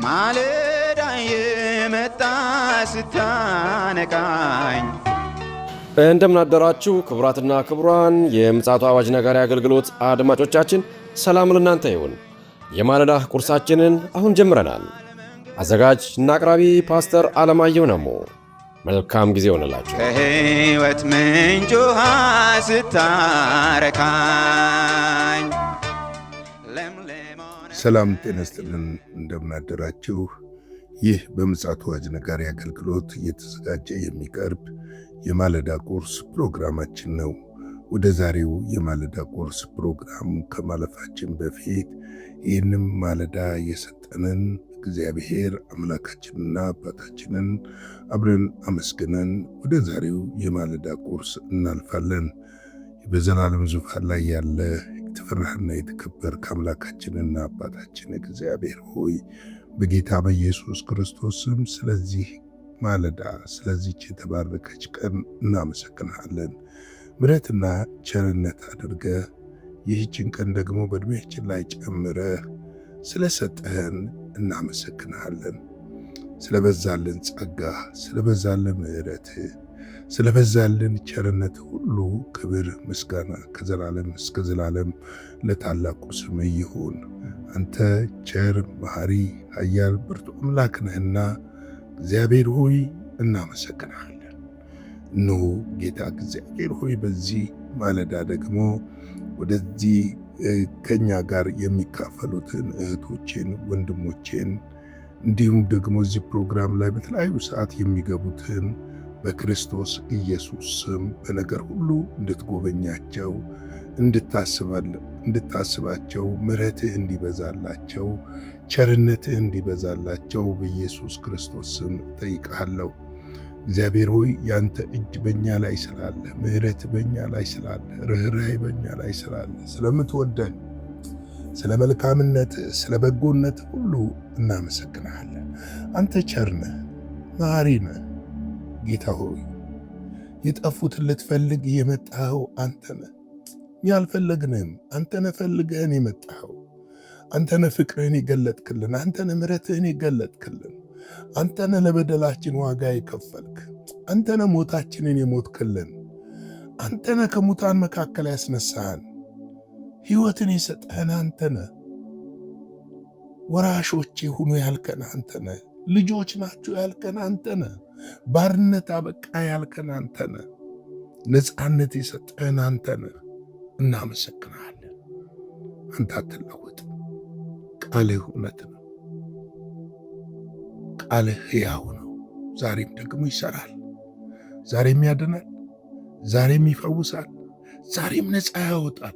ማለዳ የመጣ ስታነቃኝ እንደምን አደራችሁ ክቡራትና ክቡራን የምፅዓቱ አዋጅ ነጋሪ አገልግሎት አድማጮቻችን፣ ሰላም ለእናንተ ይሁን። የማለዳ ቁርሳችንን አሁን ጀምረናል። አዘጋጅ እና አቅራቢ ፓስተር አለማየሁ ነሞ። መልካም ጊዜ ሆነላችሁ። ከሕይወት ምንጭ ውሃ ስታረካኝ ሰላም ጤና ይስጥልን። እንደምን አደራችሁ። ይህ በምፅዓቱ አዋጅ ነጋሪ አገልግሎት እየተዘጋጀ የሚቀርብ የማለዳ ቁርስ ፕሮግራማችን ነው። ወደ ዛሬው የማለዳ ቁርስ ፕሮግራም ከማለፋችን በፊት ይህንም ማለዳ የሰጠንን እግዚአብሔር አምላካችንና አባታችንን አብረን አመስግነን ወደ ዛሬው የማለዳ ቁርስ እናልፋለን። በዘላለም ዙፋን ላይ ያለ የተፈራህና የተከበርክ አምላካችንና አባታችን እግዚአብሔር ሆይ በጌታ በኢየሱስ ክርስቶስ ስም ስለዚህ ማለዳ ስለዚህች የተባረከች ቀን እናመሰግንሃለን። ምሕረትና ቸርነት አድርገህ ይህችን ቀን ደግሞ በዕድሜያችን ላይ ጨምረህ ስለሰጠህን እናመሰግንሃለን። ስለበዛልን ጸጋ፣ ስለበዛልን ምሕረትህ፣ ስለበዛልን ቸርነት ሁሉ ክብር ምስጋና ከዘላለም እስከ ዘላለም ለታላቁ ስም ይሁን። አንተ ቸር መሐሪ ኃያል ብርቱ አምላክ ነህና እግዚአብሔር ሆይ እናመሰግንሃለን። እነሆ ጌታ እግዚአብሔር ሆይ በዚህ ማለዳ ደግሞ ወደዚህ ከኛ ጋር የሚካፈሉትን እህቶቼን ወንድሞቼን እንዲሁም ደግሞ እዚህ ፕሮግራም ላይ በተለያዩ ሰዓት የሚገቡትን በክርስቶስ ኢየሱስ ስም በነገር ሁሉ እንድትጎበኛቸው እንድታስባቸው ምሕረትህ እንዲበዛላቸው ቸርነትህ እንዲበዛላቸው በኢየሱስ ክርስቶስ ስም ጠይቃለሁ። እግዚአብሔር ሆይ ያንተ እጅ በእኛ ላይ ስላለ፣ ምሕረት በእኛ ላይ ስላለ፣ ርኅራኄ በእኛ ላይ ስላለ፣ ስለምትወደን ስለ መልካምነት ስለ በጎነት ሁሉ እናመሰግንሃለን። አንተ ቸር ነህ፣ መሐሪ ነህ። ጌታ ሆይ የጠፉትን ልትፈልግ የመጣኸው አንተ ነህ። እኛ አልፈለግንም፣ አንተ ነህ ፈልገህን የመጣኸው። አንተ ነህ ፍቅርህን የገለጥክልን፣ አንተ ነህ ምሕረትህን የገለጥክልን፣ አንተ ነህ ለበደላችን ዋጋ የከፈልክ፣ አንተ ነህ ሞታችንን የሞትክልን፣ አንተ ነህ ከሙታን መካከል ያስነሳህን፣ ሕይወትን የሰጠህን አንተ ነህ። ወራሾቼ ሁኑ ያልከን አንተ ነህ። ልጆች ናችሁ ያልከን አንተ ነህ። ባርነት አበቃ ያልከን አንተ ነህ። ነፃነት የሰጠህን አንተ ነህ። እናመሰግናለን። አንተ አትለወጥም። ቃልህ እውነት ነው። ቃልህ ሕያው ነው። ዛሬም ደግሞ ይሰራል። ዛሬም ያድናል። ዛሬም ይፈውሳል። ዛሬም ነፃ ያወጣል።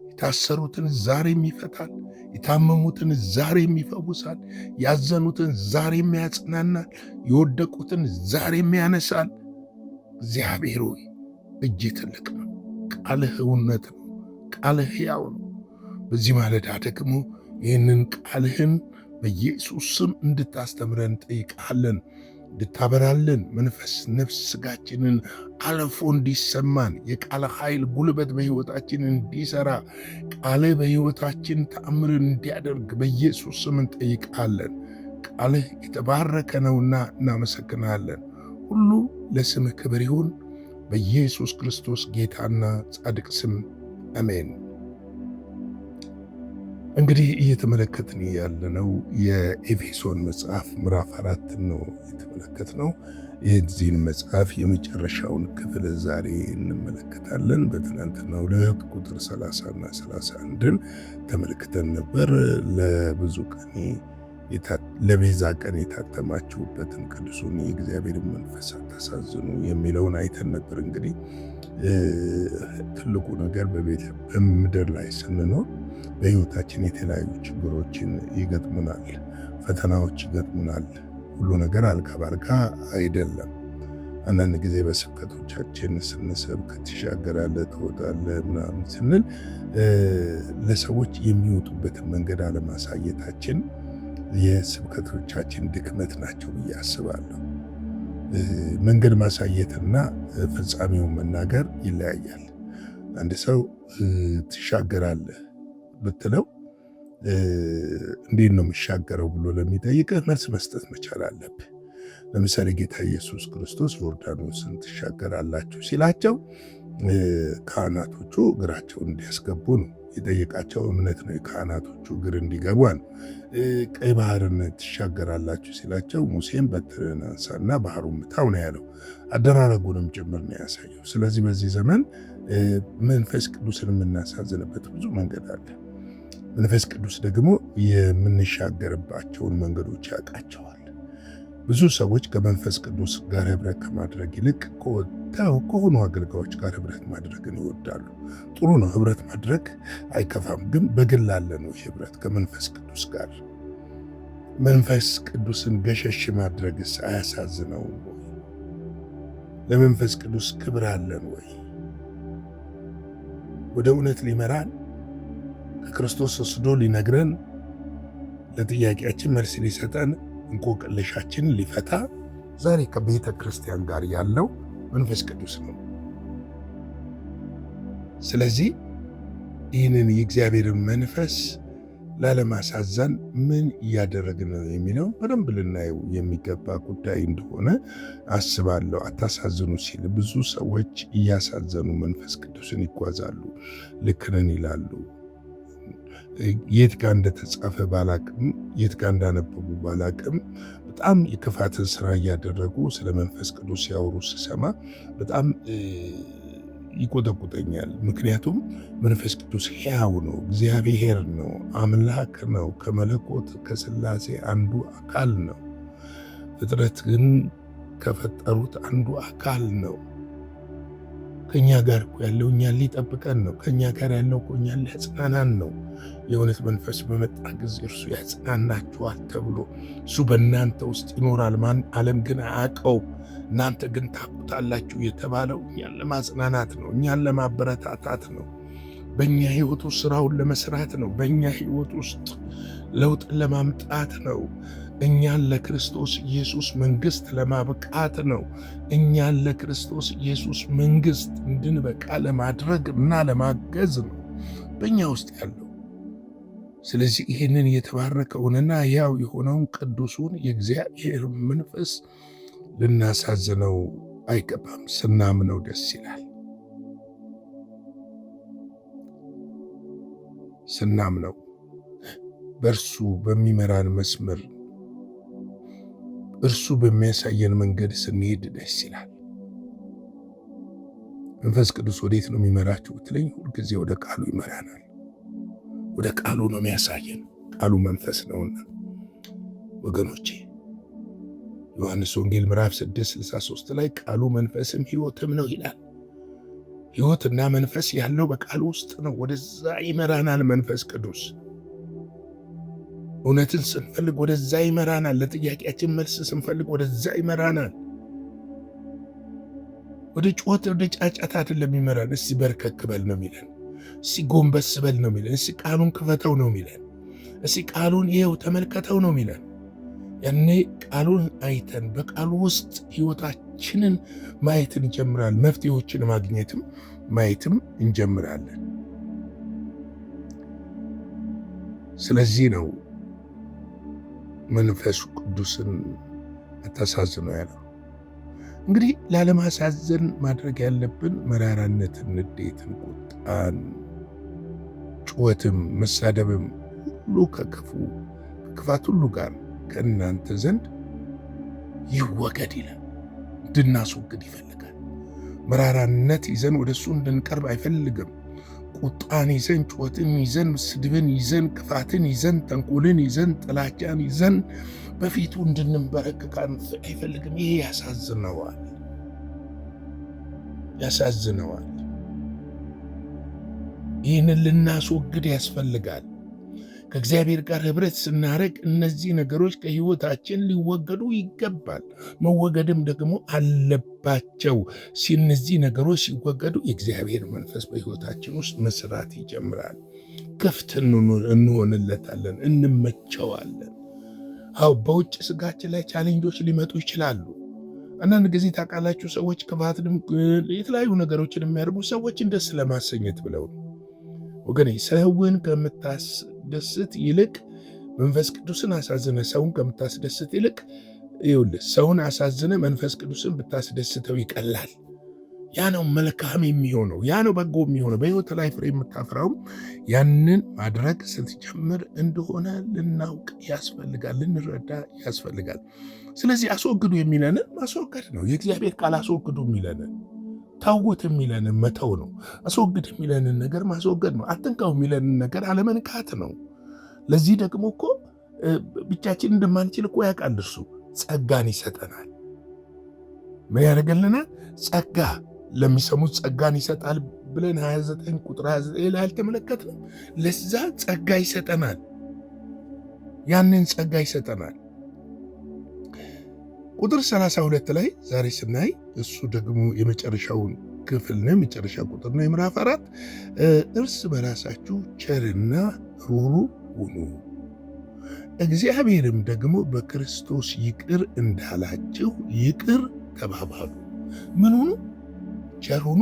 የታሰሩትን ዛሬም ይፈታል። የታመሙትን ዛሬም ይፈውሳል። ያዘኑትን ዛሬም ያጽናናል። የወደቁትን ዛሬም ያነሳል። እግዚአብሔር ሆይ እጅ ትልቅ ነው። ቃልህ እውነት ነው። ቃልህ ሕያው ነው። በዚህ ማለዳ ደግሞ ይህንን ቃልህን በኢየሱስ ስም እንድታስተምረን ጠይቃለን። እንድታበራልን መንፈስ ነፍስ ስጋችንን አለፎ እንዲሰማን የቃል ኃይል ጉልበት በሕይወታችን እንዲሰራ ቃልህ በሕይወታችን ተአምርን እንዲያደርግ በኢየሱስ ስም እንጠይቃለን። ቃልህ የተባረከ ነውና እናመሰግናለን። ሁሉ ለስምህ ክብር ይሁን በኢየሱስ ክርስቶስ ጌታና ጻድቅ ስም አሜን። እንግዲህ እየተመለከትን ያለነው የኤፌሶን መጽሐፍ ምዕራፍ 4 ነው የተመለከትነው። የዚህን መጽሐፍ የመጨረሻውን ክፍል ዛሬ እንመለከታለን። በትናንትናው ዕለት ቁጥር 30 እና 31ን ተመልክተን ነበር። ለብዙ ቀን ለቤዛ ቀን የታተማችሁበትን ቅዱሱን የእግዚአብሔርን መንፈስ አታሳዝኑ የሚለውን አይተን ነበር። እንግዲህ ትልቁ ነገር በምድር ላይ ስንኖር በሕይወታችን የተለያዩ ችግሮችን ይገጥሙናል፣ ፈተናዎች ይገጥሙናል። ሁሉ ነገር አልጋ ባልጋ አይደለም። አንዳንድ ጊዜ በስብከቶቻችን ስንሰብክ ትሻገራለህ፣ ትወጣለህ ምናምን ስንል ለሰዎች የሚወጡበትን መንገድ አለማሳየታችን የስብከቶቻችን ድክመት ናቸው ብዬ አስባለሁ። መንገድ ማሳየትና ፍጻሜውን መናገር ይለያያል። አንድ ሰው ትሻገራለህ ብትለው እንዴት ነው የሚሻገረው ብሎ ለሚጠይቅህ መልስ መስጠት መቻል አለብህ። ለምሳሌ ጌታ ኢየሱስ ክርስቶስ ዮርዳኖስን ትሻገራላችሁ ሲላቸው ካህናቶቹ እግራቸውን እንዲያስገቡ ነው የጠየቃቸው። እምነት ነው የካህናቶቹ እግር እንዲገቡ ነው። ቀይ ባህርን ትሻገራላችሁ ሲላቸው ሙሴን በትርህን አንሳና ባህሩን ምታው ነው ያለው። አደራረጉንም ጭምር ነው ያሳየው። ስለዚህ በዚህ ዘመን መንፈስ ቅዱስን የምናሳዝንበት ብዙ መንገድ አለ። መንፈስ ቅዱስ ደግሞ የምንሻገርባቸውን መንገዶች ያውቃቸዋል። ብዙ ሰዎች ከመንፈስ ቅዱስ ጋር ህብረት ከማድረግ ይልቅ ከሆኑ አገልጋዮች ጋር ህብረት ማድረግን ይወዳሉ። ጥሩ ነው፣ ህብረት ማድረግ አይከፋም። ግን በግል አለ ነው ህብረት ከመንፈስ ቅዱስ ጋር። መንፈስ ቅዱስን ገሸሽ ማድረግስ አያሳዝነው? ለመንፈስ ቅዱስ ክብር አለን ወይ? ወደ እውነት ሊመራን ከክርስቶስ ወስዶ ሊነግረን፣ ለጥያቄያችን መልስ ሊሰጠን፣ እንቆቅልሻችንን ሊፈታ ዛሬ ከቤተ ክርስቲያን ጋር ያለው መንፈስ ቅዱስ ነው። ስለዚህ ይህንን የእግዚአብሔርን መንፈስ ላለማሳዘን ምን እያደረግን ነው የሚለው በደንብ ልናየው የሚገባ ጉዳይ እንደሆነ አስባለሁ። አታሳዝኑ ሲል ብዙ ሰዎች እያሳዘኑ መንፈስ ቅዱስን ይጓዛሉ። ልክ ነን ይላሉ። የት ጋር እንደተጻፈ ባላቅም፣ የት ጋር እንዳነበቡ ባላቅም በጣም የክፋትን ስራ እያደረጉ ስለ መንፈስ ቅዱስ ሲያወሩ ስሰማ በጣም ይቆጠቁጠኛል። ምክንያቱም መንፈስ ቅዱስ ሕያው ነው፣ እግዚአብሔር ነው፣ አምላክ ነው፣ ከመለኮት ከሥላሴ አንዱ አካል ነው። ፍጥረት ግን ከፈጠሩት አንዱ አካል ነው። ከኛ ጋር እኮ ያለው እኛን ሊጠብቀን ነው። ከኛ ጋር ያለው እኮ እኛን ሊያጽናናን ነው። የእውነት መንፈስ በመጣ ጊዜ እርሱ ያጽናናችኋል ተብሎ እሱ በእናንተ ውስጥ ይኖራል፣ ዓለም ግን አያውቀውም፣ እናንተ ግን ታውቁታላችሁ የተባለው እኛን ለማጽናናት ነው፣ እኛን ለማበረታታት ነው፣ በእኛ ሕይወት ውስጥ ስራውን ለመስራት ነው፣ በእኛ ሕይወት ውስጥ ለውጥን ለማምጣት ነው፣ እኛን ለክርስቶስ ኢየሱስ መንግሥት ለማብቃት ነው፣ እኛን ለክርስቶስ ኢየሱስ መንግሥት እንድንበቃ ለማድረግ እና ለማገዝ ነው በእኛ ውስጥ ያለው። ስለዚህ ይህንን የተባረከውንና ሕያው የሆነውን ቅዱሱን የእግዚአብሔር መንፈስ ልናሳዝነው አይገባም። ስናምነው ደስ ይላል። ስናምነው በእርሱ በሚመራን መስመር እርሱ በሚያሳየን መንገድ ስንሄድ ደስ ይላል። መንፈስ ቅዱስ ወዴት ነው የሚመራችሁ ብትለኝ፣ ሁልጊዜ ወደ ቃሉ ይመራናል። ወደ ቃሉ ነው የሚያሳየን። ቃሉ መንፈስ ነውና ወገኖቼ፣ ዮሐንስ ወንጌል ምዕራፍ 6:63 ላይ ቃሉ መንፈስም ሕይወትም ነው ይላል። ሕይወትና መንፈስ ያለው በቃሉ ውስጥ ነው። ወደዛ ይመራናል መንፈስ ቅዱስ። እውነትን ስንፈልግ ወደዛ ይመራናል። ለጥያቄያችን መልስ ስንፈልግ ወደዛ ይመራናል። ወደ ጩኸት፣ ወደ ጫጫታ አይደለም ይመራን። እስቲ በርከክ በል ነው የሚለን። እስቲ ጎንበስ በል ነው የሚለን። እስቲ ቃሉን ክፈተው ነው የሚለን። እስቲ ቃሉን ይኸው ተመልከተው ነው የሚለን። ያኔ ቃሉን አይተን በቃሉ ውስጥ ሕይወታችንን ማየት እንጀምራለን። መፍትሄዎችን ማግኘትም ማየትም እንጀምራለን። ስለዚህ ነው መንፈሱ ቅዱስን አታሳዝኑ ያለው። እንግዲህ ላለማሳዘን ማድረግ ያለብን መራራነትን፣ ንዴትን፣ ቁጣን፣ ጩኸትም፣ መሳደብም ሁሉ ከክፋት ሁሉ ጋር ከእናንተ ዘንድ ይወገድ ይላል። እንድናስወግድ ይፈልጋል። መራራነት ይዘን ወደ እሱ እንድንቀርብ አይፈልግም። ቁጣን ይዘን፣ ጩኸትን ይዘን፣ ስድብን ይዘን፣ ክፋትን ይዘን፣ ተንኮልን ይዘን፣ ጥላቻን ይዘን በፊቱ እንድንበረከክ አይፈልግም። ይሄ ያሳዝነዋል። ይህንን ልናስወግድ ያስፈልጋል። ከእግዚአብሔር ጋር ኅብረት ስናደርግ እነዚህ ነገሮች ከሕይወታችን ሊወገዱ ይገባል። መወገድም ደግሞ አለባቸው። እነዚህ ነገሮች ሲወገዱ የእግዚአብሔር መንፈስ በሕይወታችን ውስጥ መስራት ይጀምራል። ክፍት እንሆንለታለን፣ እንመቸዋለን። በውጭ ስጋችን ላይ ቻሌንጆች ሊመጡ ይችላሉ። አንዳንድ ጊዜ ታውቃላችሁ፣ ሰዎች ክፋትንም የተለያዩ ነገሮችን የሚያደርጉ ሰዎችን ደስ ለማሰኘት ብለው ነው። ወገኔ ሰውን ከምታስደስት ይልቅ መንፈስ ቅዱስን አሳዝነ ሰውን ከምታስደስት ይልቅ ይኸውልህ ሰውን አሳዝነ መንፈስ ቅዱስን ብታስደስተው ይቀላል። ያ ነው መልካም የሚሆነው፣ ያ ነው በጎ የሚሆነው። በሕይወት ላይ ፍሬ የምታፈራውም ያንን ማድረግ ስትጀምር እንደሆነ ልናውቅ ያስፈልጋል፣ ልንረዳ ያስፈልጋል። ስለዚህ አስወግዱ የሚለንን ማስወገድ ነው። የእግዚአብሔር ቃል አስወግዱ የሚለንን ታውት የሚለንን መተው ነው። አስወግድ የሚለንን ነገር ማስወገድ ነው። አትንካው የሚለንን ነገር አለመንካት ነው። ለዚህ ደግሞ እኮ ብቻችን እንደማንችል እኮ ያውቃል እርሱ። ጸጋን ይሰጠናል። ምን ያደርገልናል? ጸጋ ለሚሰሙት ጸጋን ይሰጣል ብለን 29 ቁጥር 29 ላይ አልተመለከትንም? ለዛ ጸጋ ይሰጠናል። ያንን ጸጋ ይሰጠናል። ቁጥር 32 ላይ ዛሬ ስናይ እሱ ደግሞ የመጨረሻውን ክፍል ነው፣ የመጨረሻ ቁጥር ነው የምዕራፍ 4 እርስ በራሳችሁ ቸርና ሩሩ ሁኑ፣ እግዚአብሔርም ደግሞ በክርስቶስ ይቅር እንዳላችሁ ይቅር ተባባሉ። ምን ሁኑ? ቸር ሁኑ።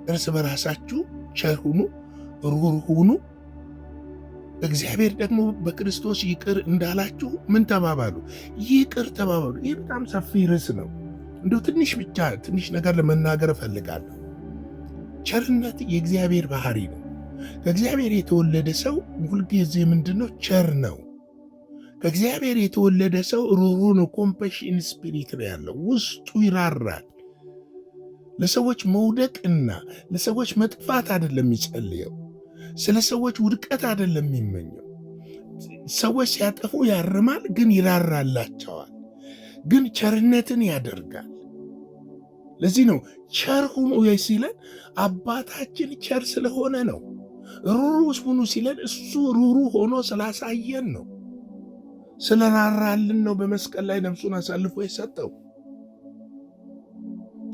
እርስ በራሳችሁ ቸር ሁኑ፣ ሩሩ ሁኑ። እግዚአብሔር ደግሞ በክርስቶስ ይቅር እንዳላችሁ ምን ተባባሉ? ይቅር ተባባሉ። ይህ በጣም ሰፊ ርዕስ ነው። እንደው ትንሽ ነገር ለመናገር እፈልጋለሁ። ቸርነት የእግዚአብሔር ባህሪ ነው። ከእግዚአብሔር የተወለደ ሰው ሁልጊዜ ምንድነው? ቸር ነው። ከእግዚአብሔር የተወለደ ሰው ሩሩ ነው። ኮምፓሽን ስፒሪት ነው ያለው። ውስጡ ይራራል። ለሰዎች መውደቅና ለሰዎች መጥፋት አይደለም የሚጸልየው። ስለ ሰዎች ውድቀት አይደለም የሚመኘው። ሰዎች ሲያጠፉ ያርማል፣ ግን ይራራላቸዋል፣ ግን ቸርነትን ያደርጋል። ለዚህ ነው ቸር ሁኑ ሲለን አባታችን ቸር ስለሆነ ነው። ሩሩ ሁኑ ሲለን እሱ ሩሩ ሆኖ ስላሳየን ነው። ስለራራልን ነው በመስቀል ላይ ነፍሱን አሳልፎ የሰጠው።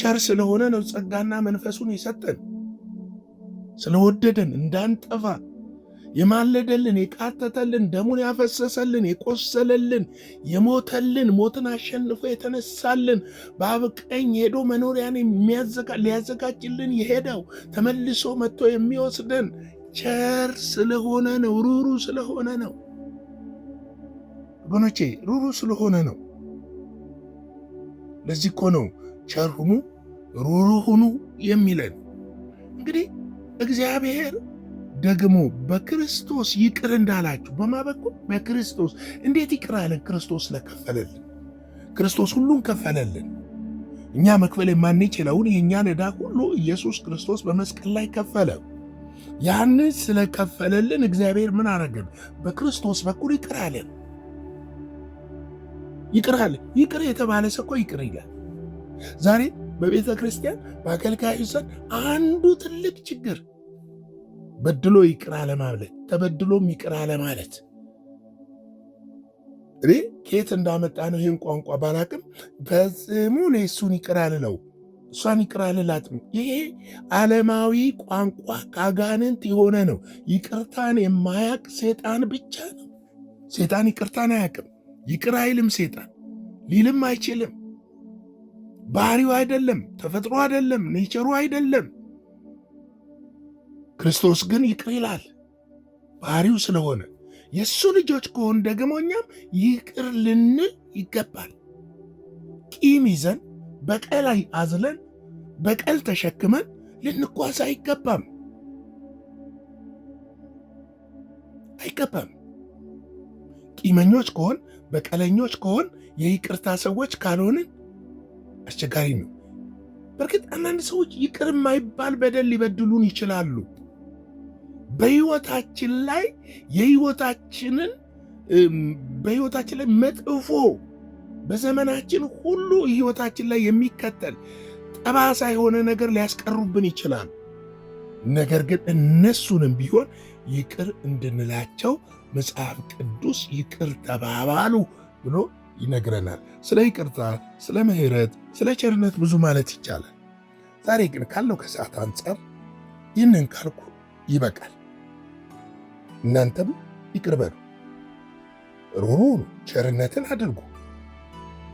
ቸር ስለሆነ ነው ጸጋና መንፈሱን የሰጠን። ስለወደደን እንዳንጠፋ የማለደልን፣ የቃተተልን፣ ደሙን ያፈሰሰልን፣ የቆሰለልን፣ የሞተልን፣ ሞትን አሸንፎ የተነሳልን፣ በአብ ቀኝ ሄዶ መኖሪያን ሊያዘጋጅልን የሄደው ተመልሶ መጥቶ የሚወስደን ቸር ስለሆነ ነው። ሩሩ ስለሆነ ነው ወገኖቼ፣ ሩሩ ስለሆነ ነው። ለዚህ እኮ ነው ቸር ሁኑ ሩሩ ሁኑ የሚለን። እንግዲህ እግዚአብሔር ደግሞ በክርስቶስ ይቅር እንዳላችሁ በማበቁ በክርስቶስ እንዴት ይቅር አለን? ክርስቶስ ስለከፈለልን። ክርስቶስ ሁሉን ከፈለልን። እኛ መክፈል የማንችለውን የእኛን ዕዳ ሁሉ ኢየሱስ ክርስቶስ በመስቀል ላይ ከፈለ። ያንን ስለከፈለልን እግዚአብሔር ምን አረገን? በክርስቶስ በኩል ይቅር አለን። ይቅር አለን። ይቅር የተባለ ሰው እኮ ይቅር ይላል። ዛሬ በቤተ ክርስቲያን በአገልጋዮች ዘንድ አንዱ ትልቅ ችግር በድሎ ይቅር አለማለት፣ ተበድሎም ይቅር አለማለት። እኔ ከየት እንዳመጣ ነው ይህን ቋንቋ ባላቅም ፈጽሞ እሱን ይቅር አልለው፣ እሷን ይቅር አልላትም። ይሄ ዓለማዊ ቋንቋ ከአጋንንት የሆነ ነው። ይቅርታን የማያቅ ሴጣን ብቻ ነው። ሴጣን ይቅርታን አያቅም። ይቅር አይልም። ሴጣን ሊልም አይችልም። ባህሪው አይደለም፣ ተፈጥሮ አይደለም፣ ኔቸሩ አይደለም። ክርስቶስ ግን ይቅር ይላል፣ ባህሪው ስለሆነ። የእሱ ልጆች ከሆን ደግሞ እኛም ይቅር ልንል ይገባል። ቂም ይዘን በቀል አዝለን በቀል ተሸክመን ልንጓዝ አይገባም። ቂመኞች ከሆን በቀለኞች ከሆን የይቅርታ ሰዎች ካልሆንን አስቸጋሪ ነው። በእርግጥ አንዳንድ ሰዎች ይቅር የማይባል በደል ሊበድሉን ይችላሉ። በሕይወታችን ላይ በሕይወታችን ላይ መጥፎ በዘመናችን ሁሉ ሕይወታችን ላይ የሚከተል ጠባሳ የሆነ ነገር ሊያስቀሩብን ይችላል። ነገር ግን እነሱንም ቢሆን ይቅር እንድንላቸው መጽሐፍ ቅዱስ ይቅር ተባባሉ ብሎ ይነግረናል። ስለ ይቅርታ፣ ስለ ምሕረት፣ ስለ ቸርነት ብዙ ማለት ይቻላል። ዛሬ ግን ካለው ከሰዓት አንጻር ይህንን ካልኩ ይበቃል። እናንተም ይቅር በሉ፣ ሩሩ ሁኑ፣ ቸርነትን አድርጉ።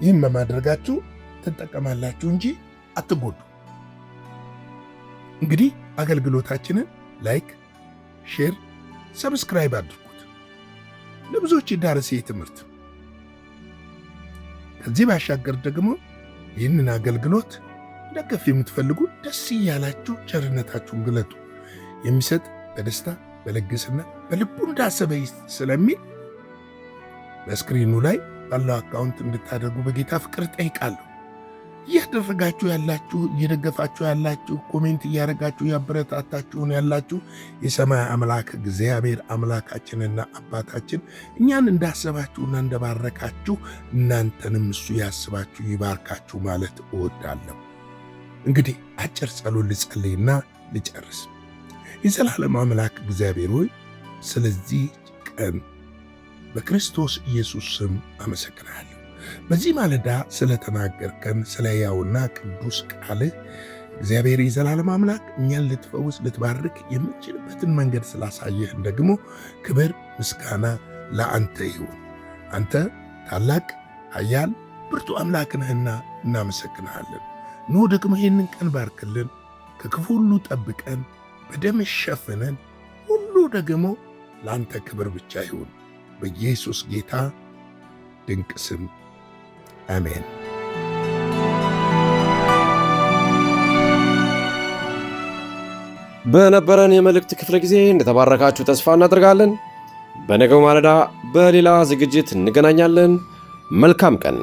ይህም በማድረጋችሁ ትጠቀማላችሁ እንጂ አትጎዱ። እንግዲህ አገልግሎታችንን ላይክ፣ ሼር፣ ሰብስክራይብ አድርጉት። ለብዙዎች ይዳረስ ትምህርት። ከዚህ ባሻገር ደግሞ ይህንን አገልግሎት ደገፍ የምትፈልጉ ደስ እያላችሁ ቸርነታችሁን ግለጡ። የሚሰጥ በደስታ በልግስና በልቡ እንዳሰበ ስለሚል በስክሪኑ ላይ ባለው አካውንት እንድታደርጉ በጌታ ፍቅር ጠይቃለሁ። እያደረጋችሁ ያላችሁ፣ እየደገፋችሁ ያላችሁ፣ ኮሜንት እያደረጋችሁ ያበረታታችሁን ያላችሁ የሰማይ አምላክ እግዚአብሔር አምላካችንና አባታችን እኛን እንዳሰባችሁና እንደባረካችሁ እናንተንም እሱ ያስባችሁ ይባርካችሁ ማለት እወዳለሁ። እንግዲህ አጭር ጸሎት ልጸልይና ልጨርስ። የዘላለም አምላክ እግዚአብሔር ሆይ ስለዚህ ቀን በክርስቶስ ኢየሱስ ስም አመሰግናለሁ። በዚህ ማለዳ ስለተናገርከን ስለ ሕያውና ቅዱስ ቃልህ እግዚአብሔር የዘላለም አምላክ እኛን ልትፈውስ ልትባርክ የምትችልበትን መንገድ ስላሳየህን ደግሞ ክብር ምስጋና ለአንተ ይሁን። አንተ ታላቅ ኃያል ብርቱ አምላክ ነህና እናመሰግንሃለን። ኑ ደግሞ ይህንን ቀን ባርክልን፣ ከክፉ ሁሉ ጠብቀን፣ በደም ሸፍነን፣ ሁሉ ደግሞ ለአንተ ክብር ብቻ ይሁን። በኢየሱስ ጌታ ድንቅ ስም አሜን። በነበረን የመልእክት ክፍለ ጊዜ እንደተባረካችሁ ተስፋ እናደርጋለን። በነገው ማለዳ በሌላ ዝግጅት እንገናኛለን። መልካም ቀን።